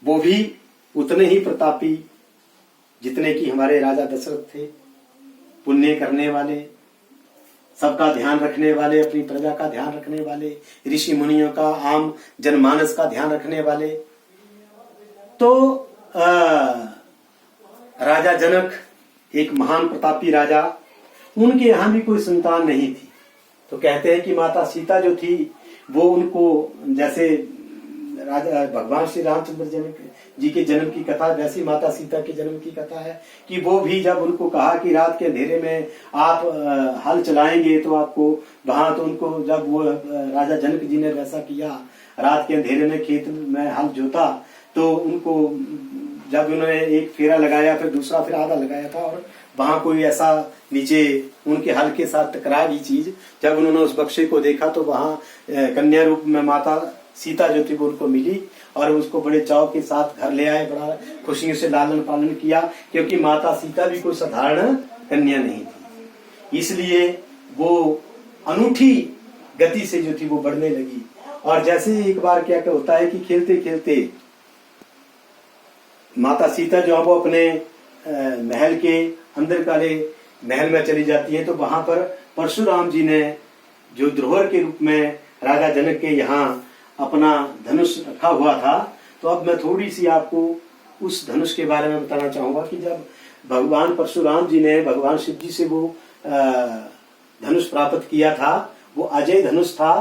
वो भी उतने ही प्रतापी जितने कि हमारे राजा दशरथ थे। पुण्य करने वाले, सबका ध्यान रखने वाले, अपनी प्रजा का ध्यान रखने वाले, ऋषि मुनियों का, आम जनमानस का ध्यान रखने वाले। तो राजा जनक एक महान प्रतापी राजा, उनके यहां भी कोई संतान नहीं थी। तो कहते हैं कि माता सीता जो थी वो उनको, जैसे राजा भगवान श्री रामचंद्र जनक जी के जन्म की कथा, वैसी माता सीता के जन्म की कथा है कि वो भी जब उनको कहा कि रात के अंधेरे में आप हल चलाएंगे तो आपको वहां, तो उनको जब वो राजा जनक जी ने वैसा किया, रात के अंधेरे में खेत में हल जोता, तो उनको जब उन्होंने एक फेरा लगाया, फिर दूसरा, फिर आधा लगाया था, और वहां कोई ऐसा नीचे उनके हल के साथ टकरा गई चीज, जब उन्होंने उस बक्से को देखा तो वहां कन्या रूप में माता सीता जो थी वो उनको मिली, और उसको बड़े चाव के साथ घर ले आए, बड़ा खुशियों से लालन पालन किया, क्योंकि माता सीता भी कोई साधारण कन्या नहीं थी। इसलिए वो अनूठी गति से जो थी वो बढ़ने लगी। और जैसे एक बार क्या होता है कि खेलते खेलते माता सीता जो है वो अपने महल के अंदर काले महल में चली जाती है, तो वहां पर परशुराम जी ने जो धरोहर के रूप में राजा जनक के यहाँ अपना धनुष रखा हुआ था। तो अब मैं थोड़ी सी आपको उस धनुष के बारे में बताना चाहूंगा कि जब भगवान परशुराम जी ने भगवान शिव जी से वो धनुष प्राप्त किया था, वो अजय धनुष था।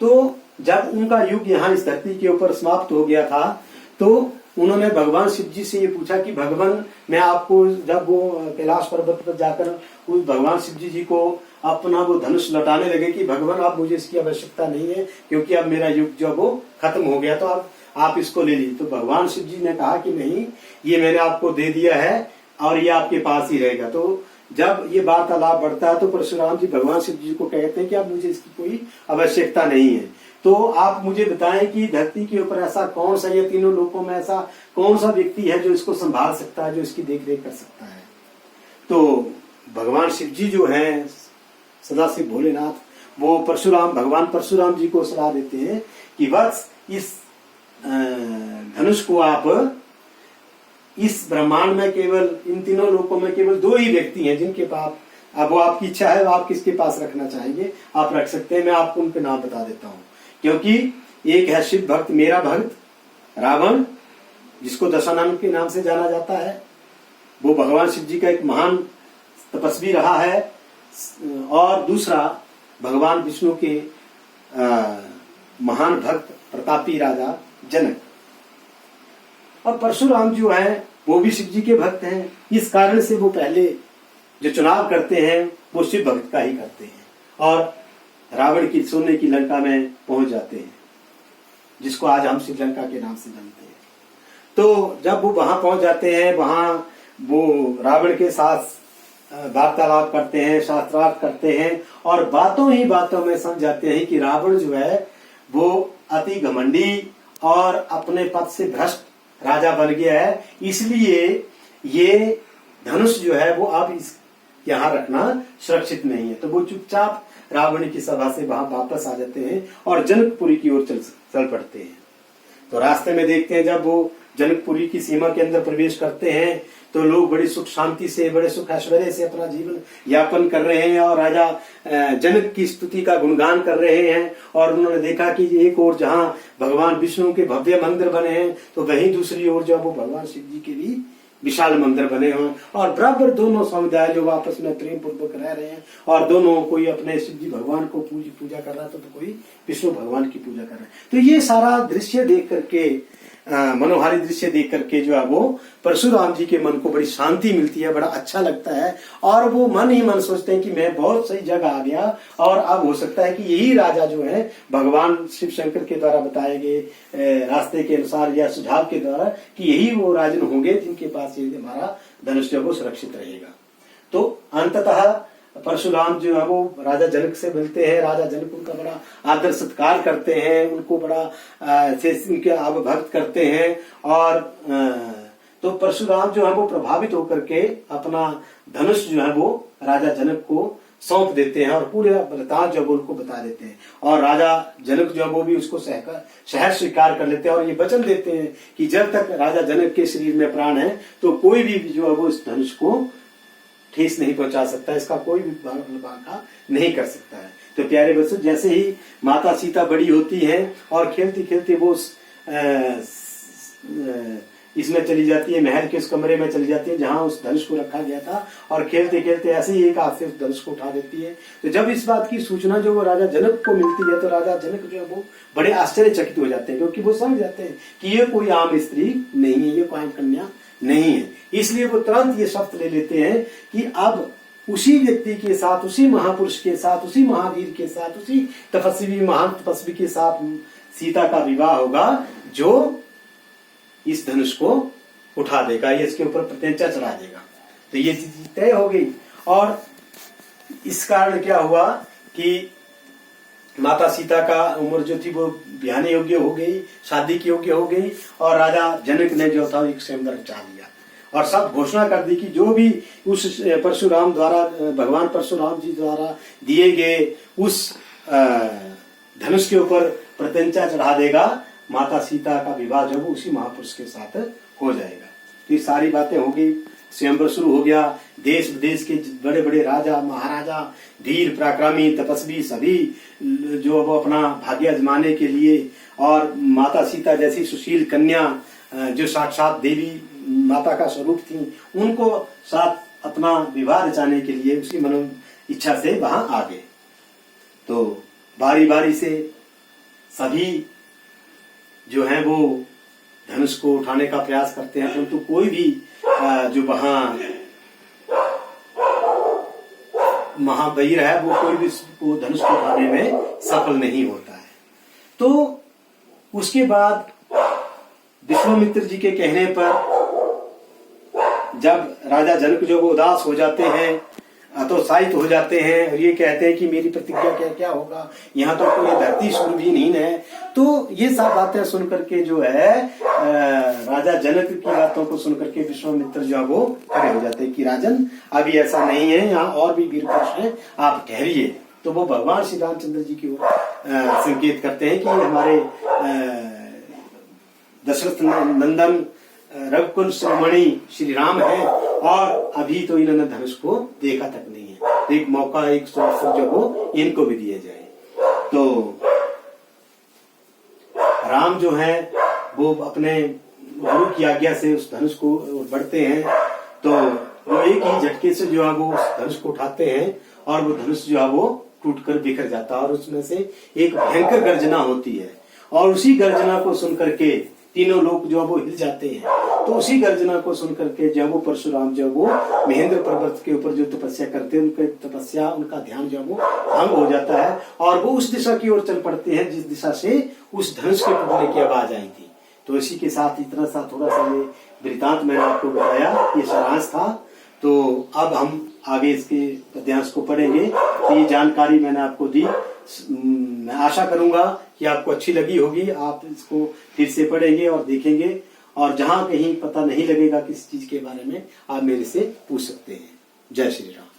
तो जब उनका युग यहाँ इस धरती के ऊपर समाप्त हो गया था, तो उन्होंने भगवान शिव जी से ये पूछा कि भगवान, मैं आपको, जब वो कैलाश पर्वत पर जाकर उस भगवान शिव जी को अपना वो धनुष लौटाने लगे कि भगवान आप, मुझे इसकी आवश्यकता नहीं है क्योंकि अब मेरा युग जो वो खत्म हो गया, तो आप इसको ले लीजिए। तो भगवान शिव जी ने कहा कि नहीं, ये मैंने आपको दे दिया है और ये आपके पास ही रहेगा। तो जब ये वार्तालाप बढ़ता है तो परशुराम जी भगवान शिव जी को कहते हैं कि अब मुझे इसकी कोई आवश्यकता नहीं है, तो आप मुझे बताएं कि धरती के ऊपर ऐसा कौन सा, ये तीनों लोकों में ऐसा कौन सा व्यक्ति है जो इसको संभाल सकता है, जो इसकी देखरेख कर सकता है। तो भगवान शिव जी जो हैं सदाशिव भोलेनाथ, वो भगवान परशुराम जी को सलाह देते हैं कि बस इस धनुष को आप, इस ब्रह्मांड में केवल इन तीनों लोकों में केवल दो ही व्यक्ति हैं जिनके पास, अब वो आपकी इच्छा है, आप किसके पास रखना चाहेंगे आप रख सकते हैं। मैं आपको उनके नाम बता देता हूँ, क्योंकि एक है शिव भक्त, मेरा भक्त रावण, जिसको दशानन के नाम से जाना जाता है। वो भगवान शिव जी का एक महान तपस्वी रहा है। और दूसरा भगवान विष्णु के महान भक्त प्रतापी राजा जनक। और परशुराम जो है वो भी शिव जी के भक्त हैं। इस कारण से वो पहले जो चुनाव करते हैं वो शिव भक्त का ही करते हैं, और रावण की सोने की लंका में पहुंच जाते हैं, जिसको आज हम श्रीलंका के नाम से जानते हैं। तो जब वो वहां पहुंच जाते हैं, वहां वो रावण के साथ वार्तालाप करते हैं, शास्त्रार्थ करते हैं, और बातों ही बातों में समझ जाते हैं कि रावण जो है वो अति घमंडी और अपने पद से भ्रष्ट राजा बन गया है। इसलिए ये धनुष जो है वो अब इस यहाँ रखना सुरक्षित नहीं है। तो वो चुपचाप रावण की सभा से वहां वापस आ जाते हैं और जनकपुरी की ओर चल पड़ते हैं। तो रास्ते में देखते हैं जब वो जनकपुरी की सीमा के अंदर प्रवेश करते हैं तो लोग बड़ी सुख शांति से, बड़े सुख ऐश्वर्य से अपना जीवन यापन कर रहे हैं और राजा जनक की स्तुति का गुणगान कर रहे हैं। और उन्होंने देखा कि एक ओर जहां भगवान विष्णु के भव्य मंदिर बने हैं, तो वहीं दूसरी ओर जो वो भगवान शिव जी के भी विशाल मंदिर बने हुए, और बराबर दोनों समुदाय जो आपस में प्रेम पूर्वक रह रहे हैं, और दोनों, कोई अपने शिव जी भगवान को पूजा कर रहा था, तो कोई विष्णु भगवान की पूजा कर रहा है। तो ये सारा दृश्य देख करके, मनोहारी दृश्य देख करके जो है वो परशुराम जी के मन को बड़ी शांति मिलती है, बड़ा अच्छा लगता है, और वो मन ही मन सोचते हैं कि मैं बहुत सही जगह आ गया, और अब हो सकता है कि यही राजा जो है भगवान शिव शंकर के द्वारा बताए गए रास्ते के अनुसार या सुझाव के द्वारा कि यही वो राजन होंगे जिनके पास ये हमारा धनुष वो सुरक्षित रहेगा। तो अंततः परशुराम जो है वो राजा जनक से मिलते हैं। राजा जनक उनका बड़ा आदर सत्कार करते हैं, उनको बड़ा उनके भक्त करते हैं, और तो परशुराम जो है वो प्रभावित होकर के अपना धनुष जो है वो राजा जनक को सौंप देते हैं और पूरे वृतांत जो उनको बता देते हैं। और राजा जनक जो वो भी उसको शहर स्वीकार कर लेते हैं और ये वचन देते हैं कि जब तक राजा जनक के शरीर में प्राण है तो कोई भी जो है वो इस धनुष को ठेस नहीं पहुंचा सकता, इसका कोई भी बांका नहीं कर सकता है। तो प्यारे बच्चों, जैसे ही माता सीता बड़ी होती है और खेलती खेलती वो इसमें चली जाती है, महल के उस कमरे में चली जाती है जहां उस धनुष को रखा गया था, और खेलते खेलते ऐसे ही एक हाथ से उस धनुष को उठा देती है। तो जब इस बात की सूचना जो वो राजा जनक को मिलती है तो राजा जनक जो है वो बड़े आश्चर्यचकित हो जाते हैं, क्योंकि वो समझ जाते हैं कि ये कोई आम स्त्री नहीं है, ये कोई आम कन्या नहीं है। इसलिए वो तुरंत ये शब्द ले लेते हैं कि अब उसी व्यक्ति के साथ, उसी महापुरुष के साथ, उसी महावीर के साथ, उसी तपस्वी महान तपस्वी के साथ सीता का विवाह होगा जो इस धनुष को उठा देगा, ये इसके ऊपर प्रत्यंचा चढ़ा देगा। तो ये चीज तय हो गई। और इस कारण क्या हुआ कि माता सीता का उम्र जो थी वो ब्याहने योग्य हो गई, शादी की योग्य हो गई, और राजा जनक ने जो था एक स्वयंवर रचा लिया और सब घोषणा कर दी कि जो भी उस परशुराम द्वारा, भगवान परशुराम जी द्वारा दिए गए उस धनुष के ऊपर प्रत्यंचा चढ़ा देगा, माता सीता का विवाह जो वो उसी महापुरुष के साथ हो जाएगा। तो ये सारी बातें हो गई, स्वयंवर शुरू हो गया। देश विदेश के बड़े बड़े राजा महाराजा, धीर पराक्रमी तपस्वी सभी जो वो अपना भाग्य आजमाने के लिए, और माता सीता जैसी सुशील कन्या जो साक्षात देवी माता का स्वरूप थी, उनको साथ अपना विवाह रचाने के लिए उसी मनो इच्छा से वहां आ गए। तो बारी बारी से सभी जो है वो धनुष को उठाने का प्रयास करते हैं, परंतु कोई भी जो वहां महावीर है वो कोई भी धनुष को उठाने में सफल नहीं होता है। तो उसके बाद विश्वामित्र जी के कहने पर जब राजा जनक जो वो उदास हो जाते हैं, हतोत्साहित हो जाते हैं और ये कहते हैं कि मेरी प्रतिज्ञा क्या क्या होगा, यहाँ तो कोई धरती सूर्यहीन है। तो ये सब बातें सुन करके जो है राजा जनक की बातों को सुन करके विश्वामित्र जो है वो खड़े हो जाते हैं कि राजन अभी ऐसा नहीं है, यहाँ और भी वीर पुरुष हैं, आप ठहरिए। तो वो भगवान श्री रामचंद्र जी की ओर संकेत करते हैं कि हमारे दशरथ नंदन रघुकुल शिरोमणि श्री राम है और अभी तो इन्होंने धनुष को देखा तक नहीं है, तो एक मौका, एक अवसर जो वो इनको भी दिया जाए। तो राम जो है वो अपने गुरु की आज्ञा से उस धनुष को बढ़ते हैं, तो वो एक ही झटके से जो है वो उस धनुष को उठाते हैं और वो धनुष जो है वो टूटकर बिखर जाता है और उसमें से एक भयंकर गर्जना होती है। और उसी गर्जना को सुनकर के तीनों लोग जो है वो हिल जाते हैं। तो उसी गर्जना को सुनकर के जब वो परशुराम जो वो महेंद्र पर्वत के ऊपर जो तपस्या करते हैं, उनके तपस्या, उनका ध्यान जो वो भंग हो जाता है और वो उस दिशा की ओर चल पड़ते हैं जिस दिशा से उस धनुष के टूटने की आवाज आई थी। तो इसी के साथ इतना सा थोड़ा सा ये वृतांत मैंने आपको बताया, ये सारांश था। तो अब हम आगे इसके पद्यांश को पढ़ेंगे। तो ये जानकारी मैंने आपको दी, मैं आशा करूंगा कि आपको अच्छी लगी होगी। आप इसको फिर से पढ़ेंगे और देखेंगे, और जहां कहीं पता नहीं लगेगा किसी चीज के बारे में आप मेरे से पूछ सकते हैं। जय श्री राम।